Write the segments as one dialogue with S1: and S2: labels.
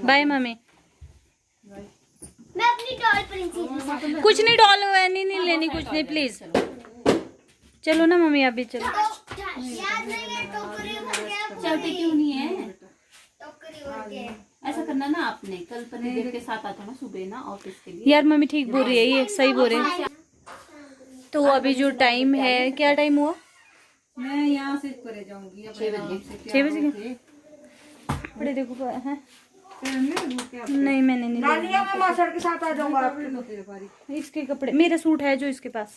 S1: Bye mummy.
S2: मैं अपनी doll princess
S1: कुछ नहीं डॉल नहीं लेनी, कुछ नहीं प्लीज। चलो ना मम्मी, आप भी चलो।
S2: याद नहीं है टोकरी हो गया।
S3: चलते क्यों नहीं है?
S2: टोकरी हो गया।
S3: ऐसा करना ना, आपने कल पनीर के साथ आता ना सुबह ना ऑफिस के लिए।
S1: यार मम्मी ठीक बोल रही है, ये सही बोल रहे हैं। तो अभी जो टाइम है, क्या टाइम हुआ?
S4: मैं यहाँ से करे जाऊंगी
S1: 6 बजे के कपड़े देखो हैं। नहीं मैंने नहीं
S4: नानिया मैं मास्टर के साथ आ जाऊंगा आपके।
S1: इसके कपड़े, मेरा सूट है जो इसके पास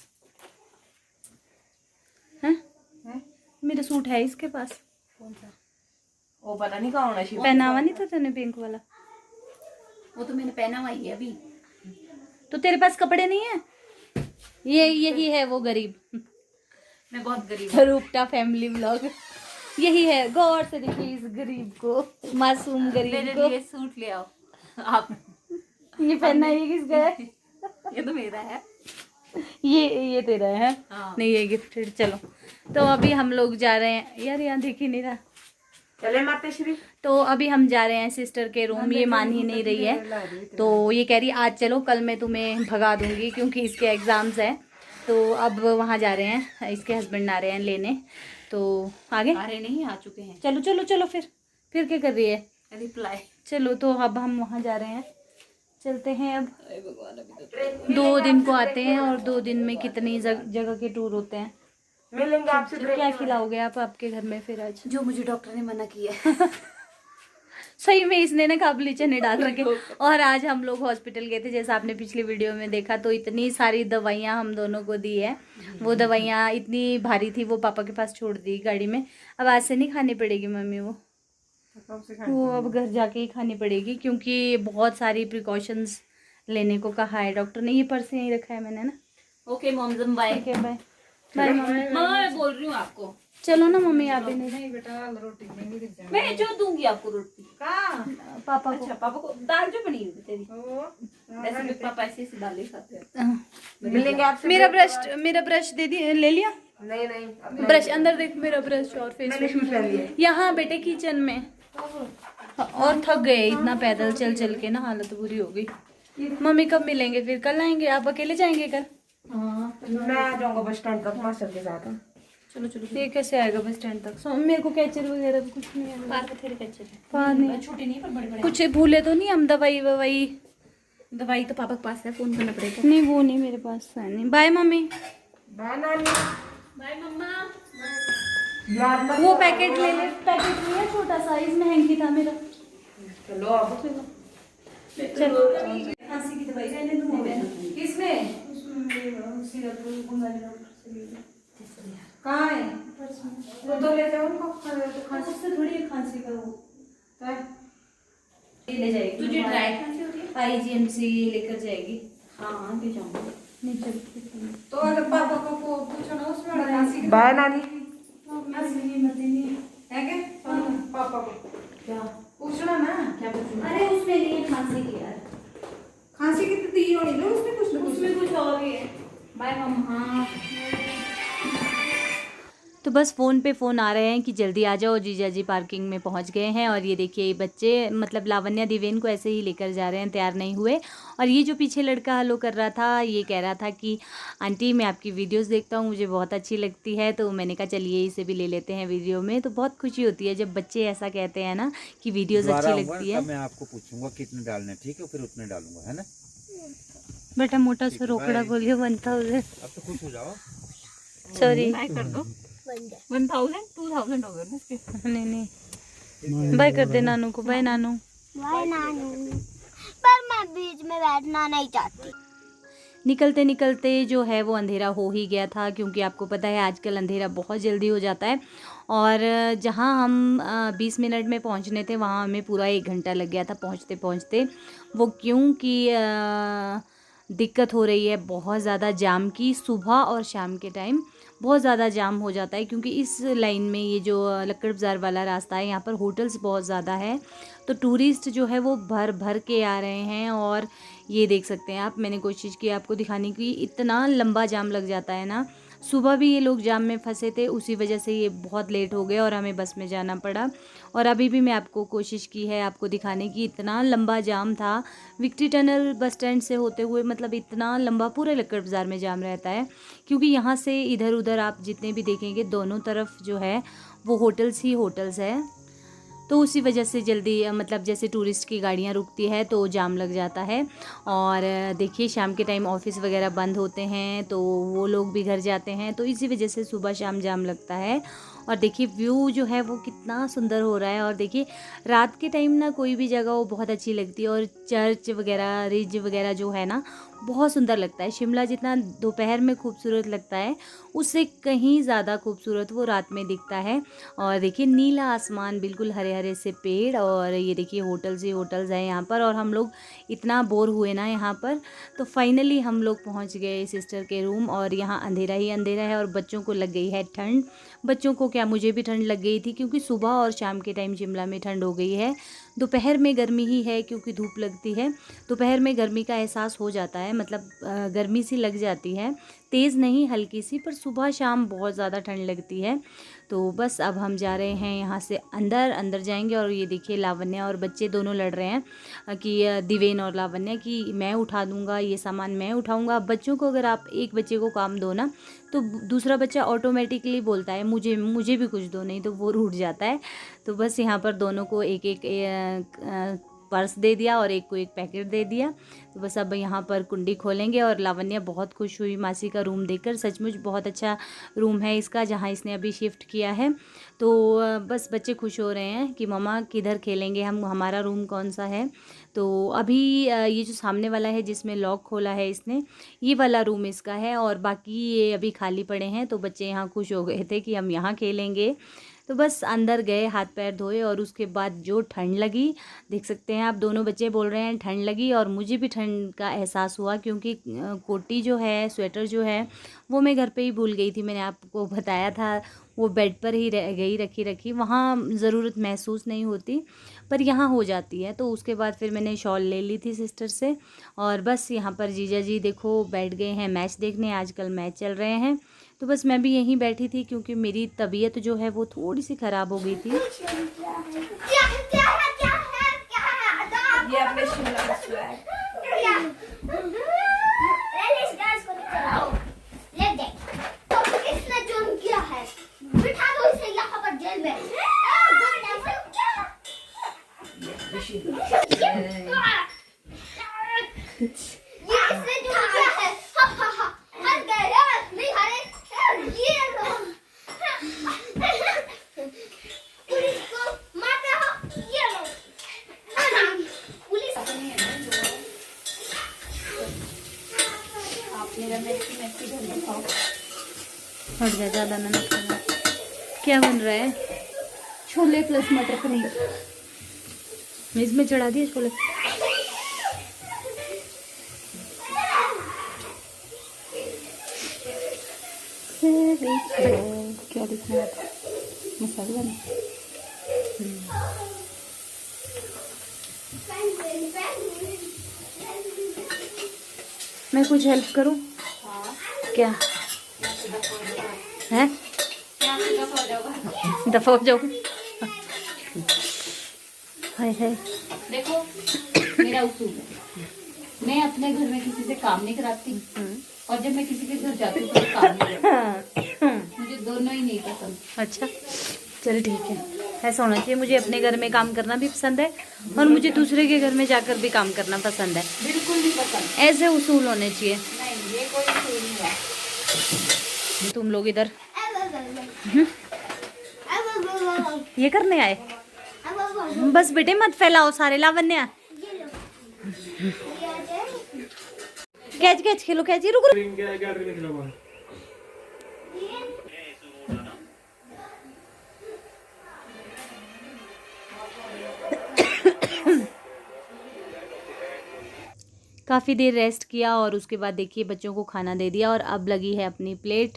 S1: है। मेरा सूट है इसके पास।
S4: कौन सा? वो पता नहीं कहाँ होना चाहिए।
S1: पहनावा नहीं था तेने पिंक वाला?
S3: वो तो मैंने पहना हुआ ही है अभी।
S1: तो तेरे पास कपड़े नहीं है? ये यही है वो गरीब।
S3: मैं बहुत गरीब
S1: रूपटा फैमिली व्लॉग यही है। गौर से देखिए इस गरीब को, मासूम गरीब
S3: मेरे
S1: को।
S3: लिए सूट ले आओ आप।
S1: ये पहनना ये किसका है?
S3: ये तो मेरा है।
S1: ये तेरा है?
S3: हाँ।
S1: नहीं ये गिफ्टेड। चलो तो अभी हम लोग जा रहे हैं। यार यहाँ देख ही नहीं रहा।
S4: चले माताश्री।
S1: तो अभी हम जा रहे हैं सिस्टर के रूम। ये मान ही नहीं रही है, तो ये कह रही आज चलो, कल मैं तुम्हें भगा दूंगी क्योंकि इसके एग्जाम्स हैं। तो अब वहाँ जा रहे हैं, इसके हस्बैंड आ रहे हैं लेने। तो आगे
S3: अरे नहीं, आ चुके हैं।
S1: चलो चलो चलो। फिर क्या कर रही है?
S3: रिप्लाई।
S1: चलो तो अब हम वहाँ जा रहे हैं, चलते हैं। अब 2 दिन को आते हैं और 2 दिन में कितनी जगह के टूर होते हैं।
S4: मिलेंगे आपसे।
S1: क्या खिलाओगे आप आपके घर में फिर आज?
S3: जो मुझे डॉक्टर ने मना किया है।
S1: सही में इसने ना काबुली चने डाल रखे। और आज हम लोग हॉस्पिटल गए थे, जैसा आपने पिछली वीडियो में देखा। तो इतनी सारी दवाइयाँ हम दोनों को दी है। वो दवाइयाँ इतनी भारी थी, वो पापा के पास छोड़ दी गाड़ी में। अब आज से नहीं खानी पड़ेगी मम्मी वो अब घर जाके ही खानी पड़ेगी, क्योंकि बहुत सारी प्रिकॉशंस लेने को कहा है डॉक्टर ने। ये पर्स यहीं रखा है मैंने ना।
S3: ओके मॉमजम, बाय।
S1: ठीक है बाय बाय मम्मी।
S3: मामा मैं बोल रही हूँ आपको।
S1: चलो ना मम्मी, आप भी नहीं।
S4: बेटा रोटी नहीं दे जाए।
S3: मैं जो दूंगी आपको रोटी।
S4: कहाँ?
S1: पापा को।
S3: अच्छा पापा को दाल जो बनी हुई तेरी। वैसे भी पापा ऐसे दाल ही खाते हैं।
S1: हाँ।
S4: मिलेंगे आपसे।
S1: मेरा ब्रश दे दिए, ले लिया?
S4: नहीं
S1: ब्रश अंदर देख, मेरा ब्रश और फेस
S4: मैंने शूज पहन लिए।
S1: यहाँ बेटे किचन में। और थक गए इतना पैदल चल चल के ना, हालत बुरी हो गई। मम्मी कब मिलेंगे फिर? कल आएंगे? आप अकेले जाएंगे कल?
S4: हाँ मैं आ जाऊंगा बस स्टैंड तक मास्टर के साथ।
S1: चलो चलो। ये कैसे आएगा बस स्टैंड तक? मेरे को कैचर वगैरह भी कुछ नहीं है।
S3: पार थे कैसे
S1: पार नहीं,
S3: छोटे नहीं पर बड़े बड़े।
S1: कुछ भूले तो नहीं हम? दवाई
S3: दवाई तो पापा के पास है, फोन करना पड़ेगा।
S1: नहीं, वो नहीं मेरे पास है। नहीं। Bye mummy.
S4: बाय नानी।
S3: Bye mamma.
S4: यार मत
S1: वो पैकेट ले ले। पैकेट लिया छोटा साइज में, हैंकी था मेरा।
S4: चलो अब
S1: चलो। खांसी की दवाई लेने दूँ?
S4: किसमें? कहाँ है? वो तो ले जाओ उनको।
S1: खांसी से थोड़ी है, खांसी का वो
S4: है?
S1: ले जाएगी।
S3: तुझे ड्राई खांसी होती है?
S1: IGMC लेकर जाएगी।
S3: हाँ ले जाऊंगा।
S1: नहीं चल।
S4: तो अगर पापा को पूछो ना उसमें खांसी। बाय नानी। है क्या? पापा को
S1: क्या
S4: पूछना ना।
S3: क्या पूछूं?
S1: अरे उसमें नहीं है खांसी की यार।
S4: खांसी की तो दी होनी ना उसमें कुछ ना कुछ।
S1: उसमें कुछ और ही है।
S3: बाय मम्मा।
S1: तो बस फ़ोन पे फ़ोन आ रहे हैं कि जल्दी आ जाओ, जीजा जी पार्किंग में पहुंच गए हैं। और ये देखिए ये बच्चे, मतलब लावण्या दिवेन को ऐसे ही लेकर जा रहे हैं, तैयार नहीं हुए। और ये जो पीछे लड़का हेलो कर रहा था, ये कह रहा था कि आंटी मैं आपकी वीडियोस देखता हूँ, मुझे बहुत अच्छी लगती है। तो मैंने कहा चलिए इसे भी ले लेते हैं वीडियो में। तो बहुत खुशी होती है जब बच्चे ऐसा कहते हैं ना कि वीडियोज़ अच्छी लगती है।
S5: मैं आपको पूछूंगा कितने डालने, ठीक है? फिर उतने डालूंगा, है ना?
S1: बेटा मोटा सा रोकड़ा बोलिए 1000।
S5: अब तो खुश हो जाओ।
S1: सॉरी।
S3: कर दो 1000 2000 हो गए ना इसके।
S1: नहीं बाय कर दे नानू को। बाय नानू।
S2: बाय नानू। पर मैं बीच में बैठना नहीं चाहती।
S1: निकलते निकलते जो है वो अंधेरा हो ही गया था, क्योंकि आपको पता है आजकल अंधेरा बहुत जल्दी हो जाता है। और जहां हम 20 मिनट में पहुंचने थे, वहां हमें पूरा 1 घंटा लग गया था पहुंचते पहुंचते। वो क्योंकि दिक्कत हो रही है बहुत ज़्यादा जाम की। सुबह और शाम के टाइम बहुत ज़्यादा जाम हो जाता है, क्योंकि इस लाइन में ये जो लक्कड़ बाज़ार वाला रास्ता है, यहाँ पर होटल्स बहुत ज़्यादा है। तो टूरिस्ट जो है वो भर भर के आ रहे हैं। और ये देख सकते हैं आप, मैंने कोशिश की आपको दिखाने की, इतना लंबा जाम लग जाता है ना। सुबह भी ये लोग जाम में फंसे थे, उसी वजह से ये बहुत लेट हो गए और हमें बस में जाना पड़ा। और अभी भी मैं आपको कोशिश की है आपको दिखाने की, इतना लंबा जाम था विक्ट्री टनल बस स्टैंड से होते हुए, मतलब इतना लंबा पूरे लक्कड़ बाज़ार में जाम रहता है, क्योंकि यहाँ से इधर उधर आप जितने भी देखेंगे दोनों तरफ जो है वो होटल्स ही होटल्स है। तो उसी वजह से जल्दी मतलब जैसे टूरिस्ट की गाड़ियाँ रुकती है तो जाम लग जाता है। और देखिए शाम के टाइम ऑफिस वगैरह बंद होते हैं तो वो लोग भी घर जाते हैं, तो इसी वजह से सुबह शाम जाम लगता है। और देखिए व्यू जो है वो कितना सुंदर हो रहा है। और देखिए रात के टाइम ना कोई भी जगह वो बहुत अच्छी लगती है, और चर्च वगैरह रिज वगैरह जो है ना बहुत सुंदर लगता है। शिमला जितना दोपहर में खूबसूरत लगता है उससे कहीं ज़्यादा खूबसूरत वो रात में दिखता है। और देखिए नीला आसमान, बिल्कुल हरे हरे से पेड़, और ये देखिए होटल्स ही होटल्स हैं यहाँ पर। और हम लोग इतना बोर हुए ना यहाँ पर, तो फाइनली हम लोग पहुँच गए सिस्टर के रूम। और यहाँ अंधेरा ही अंधेरा है और बच्चों को लग गई है ठंड। बच्चों को क्या, मुझे भी ठंड लग गई थी, क्योंकि सुबह और शाम के टाइम शिमला में ठंड हो गई है। दोपहर में गर्मी ही है क्योंकि धूप लगती है। दोपहर में गर्मी का एहसास हो जाता है, मतलब गर्मी सी लग जाती है, तेज़ नहीं हल्की सी, पर सुबह शाम बहुत ज़्यादा ठंड लगती है। तो बस अब हम जा रहे हैं यहाँ से अंदर जाएंगे। और ये देखिए लावण्या और बच्चे दोनों लड़ रहे हैं कि दिवेन और लावण्या कि मैं उठा दूँगा ये सामान, मैं उठाऊँगा। अब बच्चों को अगर आप एक बच्चे को काम दो ना तो दूसरा बच्चा ऑटोमेटिकली बोलता है मुझे भी कुछ दो, नहीं तो वो रूठ जाता है। तो बस यहाँ पर दोनों को एक एक पर्स दे दिया और एक को एक पैकेट दे दिया। तो बस अब यहाँ पर कुंडी खोलेंगे। और लावण्या बहुत खुश हुई मासी का रूम देखकर, सचमुच बहुत अच्छा रूम है इसका जहाँ इसने अभी शिफ्ट किया है। तो बस बच्चे खुश हो रहे हैं कि मम्मा किधर खेलेंगे हम, हमारा रूम कौन सा है। तो अभी ये जो सामने वाला है जिसमें लॉक खोला है इसने, ये वाला रूम इसका है, और बाकी ये अभी खाली पड़े हैं। तो बच्चे यहाँ खुश हो गए थे कि हम यहाँ खेलेंगे। तो बस अंदर गए, हाथ पैर धोए, और उसके बाद जो ठंड लगी, देख सकते हैं आप दोनों बच्चे बोल रहे हैं ठंड लगी, और मुझे भी ठंड का एहसास हुआ, क्योंकि कोटी जो है, स्वेटर जो है वो मैं घर पे ही भूल गई थी। मैंने आपको बताया था वो बेड पर ही रह गई रखी, वहाँ ज़रूरत महसूस नहीं होती पर यहाँ हो जाती है। तो उसके बाद फिर मैंने शॉल ले ली थी सिस्टर से। और बस यहाँ पर जीजा जी देखो बैठ गए हैं मैच देखने, आजकल मैच चल रहे हैं। तो बस मैं भी यहीं बैठी थी, क्योंकि मेरी तबीयत जो है वो थोड़ी सी ख़राब हो गई थी।
S3: ये अपने शिमला का स्वैग।
S2: इसने जुर्म किया है, बिठा दो इसे यहाँ पर जेल में। ये इसने जुर्म किया है। हर गए नहीं हरे ये पुलिस को मारते हो ये लो। पुलिस
S3: आप मेरा मैक्सी घर में खाओ।
S1: हट जा, ज़्यादा ना खाना। क्या बन रहा है?
S3: छोले प्लस मटर पनीर।
S1: मेज़ में चढ़ा दिए छोले।
S3: क्या दिखना है मसाला में?
S1: मैं कुछ हेल्प करूं? क्या है? दफा हो जाओ। हाय हाय।
S3: देखो मेरा उसूल है, मैं अपने घर में किसी से काम नहीं कराती, और जब मैं किसी के घर जाती हूँ तो काम नहीं करती। मुझे दोनों ही नहीं पसंद।
S1: अच्छा चल ठीक है, ऐसा होना चाहिए। मुझे अपने घर में काम करना भी पसंद है और मुझे दूसरे के घर में जाकर भी काम करना पसंद है।
S3: बिल्कुल नहीं पसंद।
S1: ऐसे उसूल होने चाहिए।
S3: नहीं ये कोई उसूल नहीं है।
S1: तुम लोग इधर ये करने आए? बस बेटे मत फैलाओ सारे। लावण्या कैच कैच खेलो, कैच। रुक काफ़ी देर रेस्ट किया और उसके बाद देखिए बच्चों को खाना दे दिया और अब लगी है अपनी प्लेट।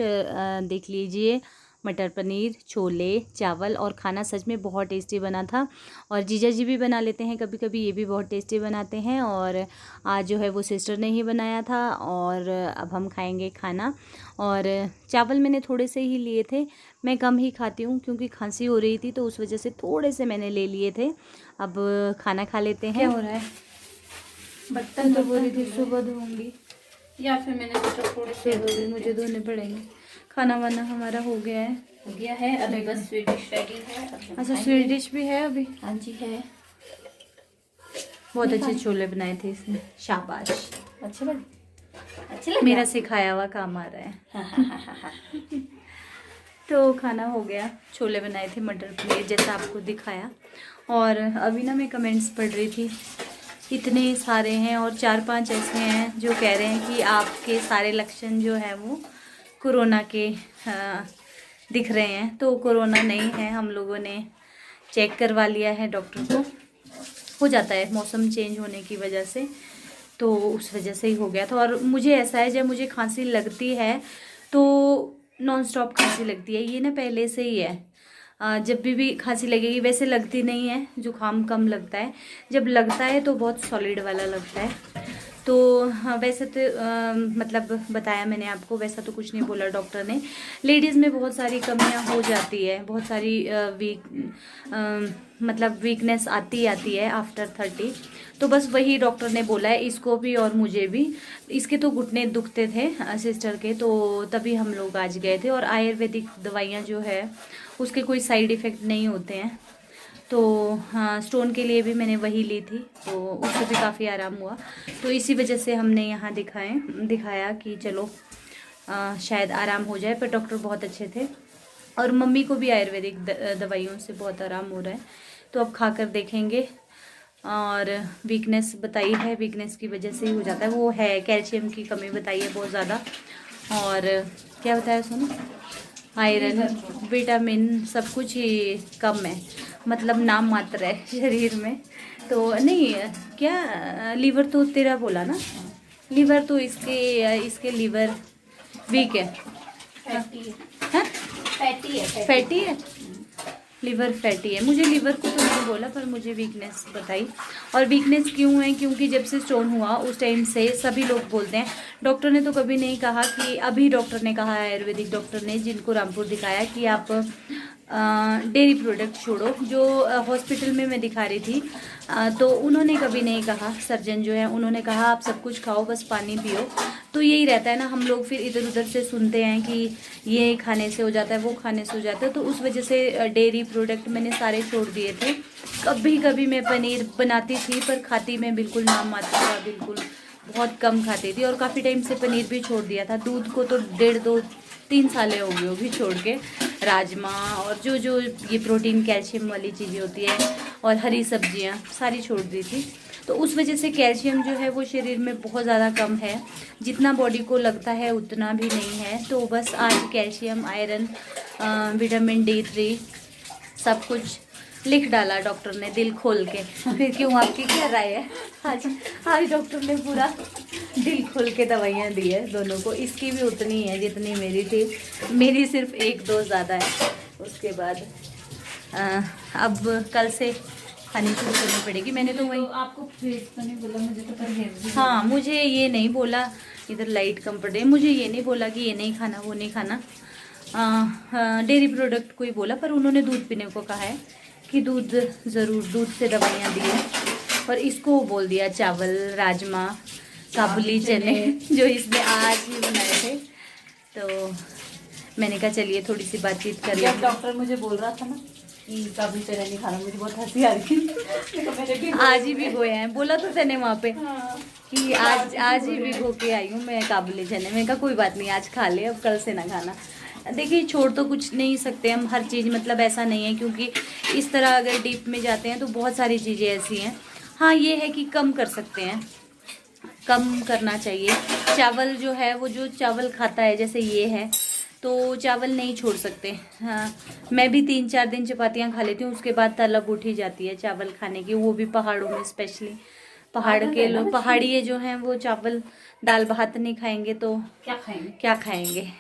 S1: देख लीजिए मटर पनीर, छोले, चावल और खाना सच में बहुत टेस्टी बना था। और जीजा जी भी बना लेते हैं कभी कभी, ये भी बहुत टेस्टी बनाते हैं। और आज जो है वो सिस्टर ने ही बनाया था और अब हम खाएंगे खाना। और चावल मैंने थोड़े से ही लिए थे, मैं कम ही खाती हूँ क्योंकि खांसी हो रही थी तो उस वजह से थोड़े से मैंने ले लिए थे। अब खाना खा लेते हैं।
S3: क्या हो रहा है?
S1: बर्तन तो बोली थी सुबह धोऊंगी,
S3: या फिर मैंने सोचा थोड़े से
S1: भी मुझे धोने पड़ेंगे। खाना वाना हमारा हो गया है।
S3: हो गया है, अभी बस स्वीट डिश रेडी है।
S1: अच्छा, स्वीट डिश भी है अभी?
S3: हाँ जी है।
S1: बहुत अच्छे छोले बनाए थे इसने, शाबाश।
S3: अच्छे लगे? अच्छे लगे?
S1: मेरा सिखाया हुआ काम आ रहा है। तो खाना हो गया, छोले बनाए थे मटर पनीर जैसा आपको दिखाया। और अभी ना मैं कमेंट्स पढ़ रही थी, इतने सारे हैं और 4-5 ऐसे हैं जो कह रहे हैं कि आपके सारे लक्षण जो है वो कोरोना के दिख रहे हैं। तो कोरोना नहीं है, हम लोगों ने चेक करवा लिया है डॉक्टर को। हो जाता है मौसम चेंज होने की वजह से, तो उस वजह से ही हो गया था। और मुझे ऐसा है, जब मुझे खांसी लगती है तो नॉन स्टॉप खांसी लगती है, ये ना पहले से ही है। जब भी खांसी लगेगी, वैसे लगती नहीं है, जुकाम कम लगता है, जब लगता है तो बहुत सॉलिड वाला लगता है। तो हाँ, वैसे तो मतलब बताया मैंने आपको, वैसा तो कुछ नहीं बोला डॉक्टर ने। लेडीज़ में बहुत सारी कमियां हो जाती है, बहुत सारी मतलब वीकनेस आती है आफ्टर 30। तो बस वही डॉक्टर ने बोला है इसको भी और मुझे भी। इसके तो घुटने दुखते थे सिस्टर के, तो तभी हम लोग आज गए थे। और आयुर्वेदिक दवाइयाँ जो है उसके कोई साइड इफ़ेक्ट नहीं होते हैं। तो हाँ, स्टोन के लिए भी मैंने वही ली थी, तो उससे भी काफ़ी आराम हुआ। तो इसी वजह से हमने यहाँ दिखाया कि चलो शायद आराम हो जाए। पर डॉक्टर बहुत अच्छे थे और मम्मी को भी आयुर्वेदिक दवाइयों से बहुत आराम हो रहा है। तो अब खाकर देखेंगे। और वीकनेस बताई है, वीकनेस की वजह से ही हो जाता है, वो है कैल्शियम की कमी बताई है बहुत ज़्यादा। और क्या बताया सुनो, आयरन, विटामिन सब कुछ ही कम है, मतलब नाम मात्र है शरीर में। तो नहीं, क्या लीवर तो तेरा बोला ना, लीवर तो इसके लीवर वीक है, फैटी है, लीवर फैटी है। मुझे लीवर को तो नहीं बोला, पर मुझे वीकनेस बताई। और वीकनेस क्यों है, क्योंकि जब से स्टोन हुआ उस टाइम से सभी लोग बोलते हैं, डॉक्टर ने तो कभी नहीं कहा कि, अभी डॉक्टर ने कहा, आयुर्वेदिक डॉक्टर ने जिनको रामपुर दिखाया, कि आप डेयरी प्रोडक्ट छोड़ो। जो हॉस्पिटल में मैं दिखा रही थी तो उन्होंने कभी नहीं कहा, सर्जन जो है उन्होंने कहा आप सब कुछ खाओ, बस पानी पियो। तो यही रहता है ना, हम लोग फिर इधर उधर से सुनते हैं कि ये खाने से हो जाता है, वो खाने से हो जाता है। तो उस वजह से डेयरी प्रोडक्ट मैंने सारे छोड़ दिए थे। कभी कभी मैं पनीर बनाती थी, पर खाती मैं बिल्कुल नाम मात्र था, बिल्कुल बहुत कम खाती थी। और काफ़ी टाइम से पनीर भी छोड़ दिया था। दूध को तो 1.5-2-3 साल हो गई होगी छोड़ के। राजमा और जो ये प्रोटीन कैल्शियम वाली चीज़ें होती है और हरी सब्जियां सारी छोड़ दी थी। तो उस वजह से कैल्शियम जो है वो शरीर में बहुत ज़्यादा कम है, जितना बॉडी को लगता है उतना भी नहीं है। तो बस आज कैल्शियम, आयरन, विटामिन D3 सब कुछ लिख डाला डॉक्टर ने दिल खोल के। फिर क्यों, आपकी क्या राय है? आज डॉक्टर ने पूरा दिल खोल के दवाइयाँ दी है दोनों को। इसकी भी उतनी है जितनी मेरी थी, मेरी सिर्फ 1-2 ज़्यादा है। उसके बाद अब कल से खानी शुरू करनी पड़ेगी। मैंने तो वही,
S3: आपको फेस तो नहीं बोला, मुझे तो परहेज।
S1: हाँ, मुझे ये नहीं बोला, इधर लाइट कम पड़ रही है, मुझे ये नहीं बोला कि ये नहीं खाना, वो नहीं खाना। डेयरी प्रोडक्ट को ही बोला, पर उन्होंने दूध पीने को कहा है कि दूध ज़रूर, दूध से दवाइयाँ दी हैं। और इसको बोल दिया चावल, राजमा, काबुली चने जो इसने आज ही बनाए थे। तो मैंने कहा चलिए थोड़ी सी बातचीत कर
S3: जब डॉक्टर मुझे बोल रहा था ना कि काबुली चना नहीं खाना, मुझे बहुत हंसी आ रही थी।
S1: आज ही भिगोए हैं, बोला तो तेने वहाँ पे कि आज ही भिगो के आई हूँ मैं काबुली चने। मैंने कहा कोई बात नहीं, आज खा ले, अब कल से ना खाना। देखिए, छोड़ तो कुछ नहीं सकते हम हर चीज़, मतलब ऐसा नहीं है, क्योंकि इस तरह अगर डीप में जाते हैं तो बहुत सारी चीज़ें ऐसी हैं। हाँ, ये है कि कम कर सकते हैं, कम करना चाहिए। चावल जो है, वो जो चावल खाता है, जैसे ये है, तो चावल नहीं छोड़ सकते। हाँ, मैं भी 3-4 दिन चपातियाँ खा लेती हूँ, उसके बाद तलब उठ ही जाती है चावल खाने की, वो भी पहाड़ों में स्पेशली। पहाड़ के लोग, पहाड़ी जो हैं वो चावल दाल भात नहीं खाएंगे तो
S3: क्या खाएंगे?
S1: क्या खाएंगे?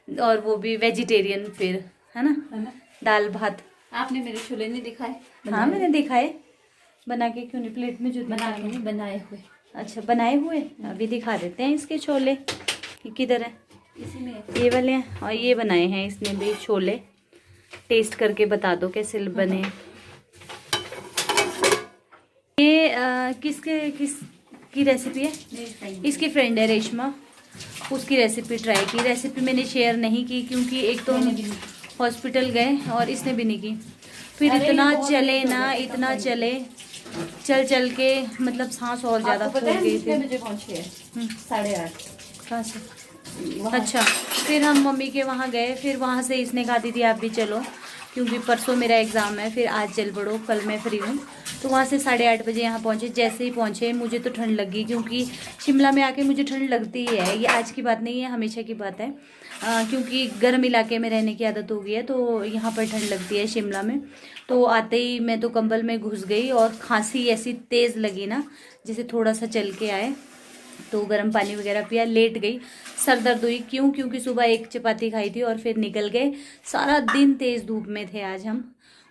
S1: और वो भी वेजिटेरियन फिर। है ना। दाल भात।
S3: आपने मेरे छोले नहीं दिखाए?
S1: हाँ मैंने देखा है, बना के क्यों नहीं, प्लेट में जो
S3: बना के नहीं, बनाए हुए।
S1: अच्छा बनाए हुए, अभी दिखा देते हैं इसके छोले। ये किधर है?
S3: इसी में
S1: ये वाले हैं, और ये बनाए हैं इसने भी छोले। टेस्ट करके बता दो कैसे बने। ये किसकी रेसिपी है? इसकी फ्रेंड है रेशमा, उसकी रेसिपी ट्राई की। रेसिपी मैंने शेयर नहीं की क्योंकि एक तो हॉस्पिटल गए और इसने भी नहीं की। फिर इतना चले ना, इतना चले, चल के मतलब सांस और ज़्यादा फूल गई थी।
S3: मुझे पहुंचे 8:30।
S1: कहाँ से? अच्छा, फिर हम मम्मी के वहाँ गए, फिर वहाँ से इसने कहा दीदी आप भी चलो क्योंकि परसों मेरा एग्ज़ाम है, फिर आज चल पड़ो, कल मैं फ्री हूँ। तो वहाँ से 8:30 बजे यहाँ पहुँचे। जैसे ही पहुँचे मुझे तो ठंड लग गई, क्योंकि शिमला में आके मुझे ठंड लगती ही है। ये आज की बात नहीं है, हमेशा की बात है। क्योंकि गर्म इलाके में रहने की आदत हो गई है, तो यहाँ पर ठंड लगती है शिमला में। तो आते ही मैं तो कंबल में घुस गई और खांसी ऐसी तेज़ लगी ना, जैसे थोड़ा सा चल के आए तो गर्म पानी वगैरह पिया, लेट गई, सर दर्द हुई। क्यों? क्योंकि सुबह एक चपाती खाई थी और फिर निकल गए। सारा दिन तेज़ धूप में थे आज हम,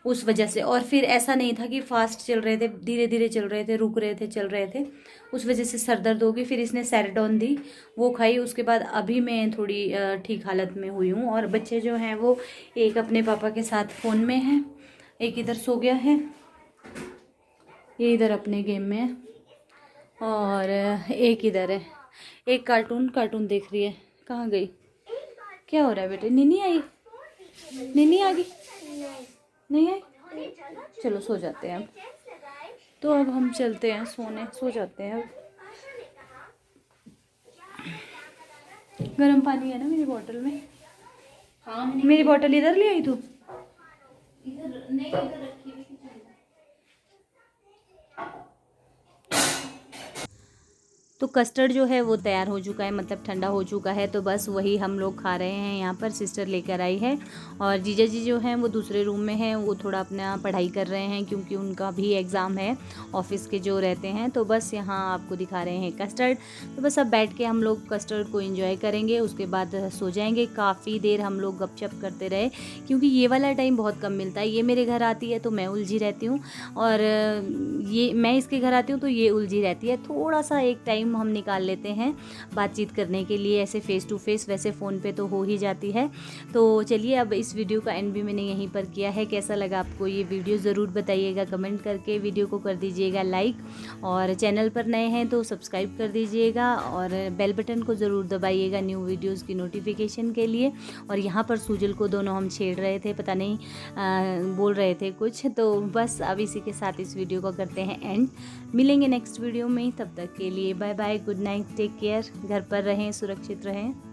S1: उस वजह से। और फिर ऐसा नहीं था कि फास्ट चल रहे थे, धीरे धीरे चल रहे थे, रुक रहे थे, चल रहे थे, उस वजह से सर दर्द हो गई। फिर इसने सेरेटोन दी, वो खाई। उसके बाद अभी मैं थोड़ी ठीक हालत में हुई हूँ। और बच्चे जो हैं वो एक अपने पापा के साथ फ़ोन में हैं, एक इधर सो गया है, ये इधर अपने गेम में है, और एक इधर है, एक कार्टून देख रही है। कहाँ गई? क्या हो रहा है बेटे? नीनी आई? नीनी आ गई? नहीं आई? चलो सो जाते हैं अब। तो अब हम चलते हैं सोने, सो जाते हैं अब। गर्म पानी है ना मेरी बोतल में?
S3: हाँ
S1: मेरी बोतल इधर ले आई तू?
S3: इधर नहीं, इधर रखी हुई।
S1: तो कस्टर्ड जो है वो तैयार हो चुका है, मतलब ठंडा हो चुका है। तो बस वही हम लोग खा रहे हैं। यहाँ पर सिस्टर लेकर आई है और जीजा जी जो हैं वो दूसरे रूम में हैं, वो थोड़ा अपना पढ़ाई कर रहे हैं क्योंकि उनका भी एग्ज़ाम है, ऑफिस के जो रहते हैं। तो बस यहाँ आपको दिखा रहे हैं कस्टर्ड। तो बस अब बैठ के हम लोग कस्टर्ड को एंजॉय करेंगे, उसके बाद सो जाएंगे। काफ़ी देर हम लोग गपशप करते रहे क्योंकि ये वाला टाइम बहुत कम मिलता है। ये मेरे घर आती है तो मैं उलझी रहती हूँ, और ये मैं इसके घर आती हूँ तो ये उलझी रहती है। थोड़ा सा एक टाइम हम निकाल लेते हैं बातचीत करने के लिए, ऐसे फेस टू फेस। वैसे फ़ोन पे तो हो ही जाती है। तो चलिए अब इस वीडियो का एंड भी मैंने यहीं पर किया है। कैसा लगा आपको ये वीडियो ज़रूर बताइएगा कमेंट करके। वीडियो को कर दीजिएगा लाइक, और चैनल पर नए हैं तो सब्सक्राइब कर दीजिएगा, और बेल बटन को ज़रूर दबाइएगा न्यू वीडियोज़ की नोटिफिकेशन के लिए। और यहाँ पर सूजल को दोनों हम छेड़ रहे थे, पता नहीं बोल रहे थे कुछ। तो बस अब इसी के साथ इस वीडियो को करते हैं एंड। मिलेंगे नेक्स्ट वीडियो में, तब तक के लिए bye bye, good night, take care. घर पर रहें, सुरक्षित रहें।